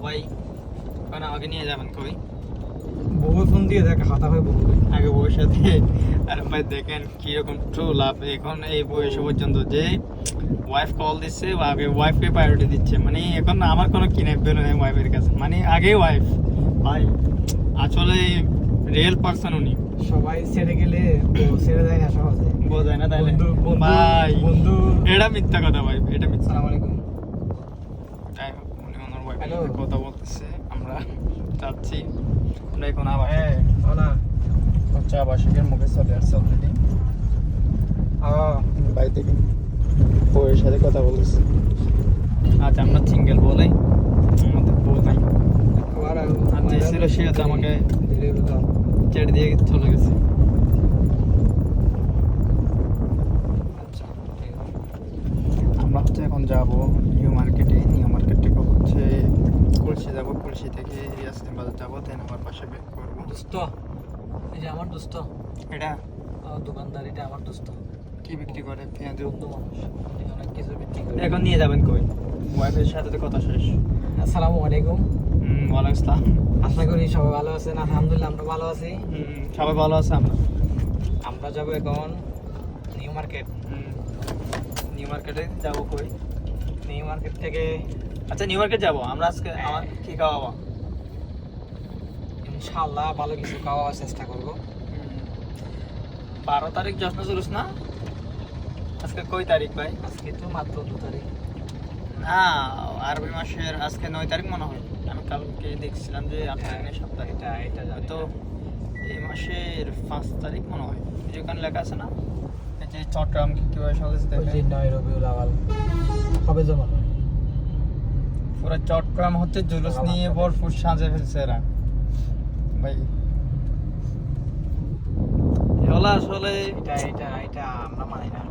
ভাই কারণ আমাকে নিয়ে যাবেন কই? বউ ফোন দিয়ে দেখ হাতা হয়ে বউ আগে বউয়ের সাথে। আর ভাই দেখেন কিরকম ট্রু লাভ এখন এই বয়সে পর্যন্ত যে ওয়াইফ কল দিচ্ছে আগে ওয়াইফকে প্রায়োরিটি দিচ্ছে, মানে এখন আমার কোনো কিনে বেরো নেই ওয়াইফের কাছে, মানে আগে ওয়াইফ। ভাই আসলে রিয়েল পার্সন উনি। সবাই ছেড়ে গেলে বউ ছেড়ে যায় না সহজে। বোঝায় না তাইলে ভাই, এটা মিথ্যা কথা ভাই, এটা মিথ্যা। আসসালামু আলাইকুম। যাই হোক উনি ওনার ওয়াইফের Hello. সাথে কথা বলতেছে, আমরা যাচ্ছি। আমরা এখন আবার না হচ্ছে আবাসিকের মুখে চলে আসছে অলরেডি। ভাই দেখুন বউয়ের সাথে কথা বলতেছে। আচ্ছা আমরা সিঙ্গেল বলেই আমাদের বউ নাই। আর যে ছিল সে হচ্ছে আমাকে চেট দিয়ে চলে গেছে। আচ্ছা ঠিক আছে। আমরা হচ্ছে এখন যাব নিউ মার্কেটে। নিউ মার্কেট থেকে হচ্ছে কুলসি যাব, কুলসি থেকে ইয়াসিন বাজার যাবো, দেন আমার পাশে ব্যাক করবো। দোস্ত, এই যে আমার দোস্ত, এটা দোকানদার, এটা আমার দোস্ত। কি বিক্রি করে? পেঁয়াজ। বন্ধু মানুষ, উনি অনেক কিছু বিক্রি করে। এখন নিয়ে যাবেন কই? ওয়াইফের সাথে তো কথা শেষ। আসসালামু আলাইকুম। ওয়ালাইকুম আসসালাম। আশা করি সবাই ভালো আছেন। আলহামদুলিল্লাহ আমরা ভালো আছি। সবাই ভালো আছে। আমরা যাবো এখন নিউ মার্কেট। নিউ মার্কেটে যাবো কই? নিউ মার্কেট থেকে আচ্ছা নিউ মার্কেট যাবো আমরা আজকে। আমার কি খাওয়াবো? ইনশাআল্লাহ ভালো কিছু খাওয়ার চেষ্টা করব। 12 তারিখ জশ্ন জুলুস না? আজকে কই তারিখ ভাই? আজকে তো মাত্র 2 তারিখ। না, আরবি মাসের আজকে 9 তারিখ মনে হয়। আমি কালকে দেখছিলাম যে 8 তারিখ না 7 তারিখ। এটা জানি তো না। এই মাসের 5 তারিখ মনে হয়। যেখানে লেখা আছে না এই যে চট্টগ্রাম কিভাবে সাজাচ্ছে ওই যে দেখেন। 9 রবিউল আওয়াল কবে জমা হয়? পুরো চট্টগ্রাম হচ্ছে জুলুস নিয়ে ভরপুর সাজে ফেলছে এরা ভাই। এগুলো আসলে এটা আমরা মানি না।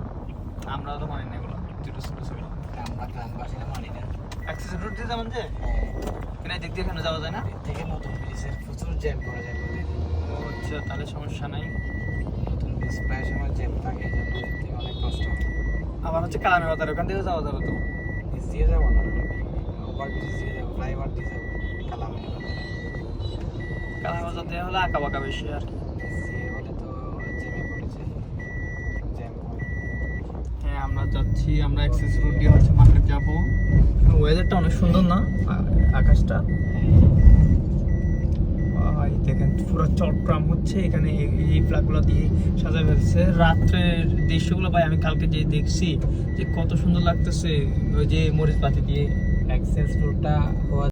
আমরা তো মানি না এগুলো জুলুস টুলুসগুলো। এটা আমরা গ্রামবাসীরা মানি না। অ্যাক্সেস রুট দিয়ে যাবেন যে এখানে দিক দিয়ে এখানে যাওয়া যায় না? এর থেকে নতুন ব্রিজের প্রচুর জ্যাম করা যায় বলে। ও আচ্ছা, তাহলে সমস্যা নাই। নতুন ব্রিজ প্রায় সময় জ্যাম থাকে, এই জন্য দেখতে অনেক কষ্ট হয়। আবার হচ্ছে কালামের বাজার ওখান থেকে যাওয়া যাবে তো। ব্রিজ দিয়ে যাবো না, ওভার ব্রিজ দিয়ে যাবো, ফ্লাইওভার দিয়ে যাবো কালামের বাজারে। কালামের বাজার দিয়ে হলে আঁকা বাঁকা বেশি আর কি। ব্রিজ দিয়ে হলে তো জ্যামে পড়েছে, জ্যাম হয়। হ্যাঁ আমরা যাচ্ছি, আমরা অ্যাক্সেস রুট দিয়ে হচ্ছে মার্কেট যাবো। ওয়েদারটা অনেক সুন্দর না, আকাশটা ভাই দেখেন পুরো চট্টগ্রাম হচ্ছে এখানে এই ফ্ল্যাগগুলো দিয়ে সাজা ফেলছে। রাত্রের দৃশ্যগুলো ভাই আমি কালকে যে দেখছি যে কত সুন্দর লাগতেছে ওই যে মরিচ বাতি দিয়ে। অ্যাক্সেস রোডটা হওয়া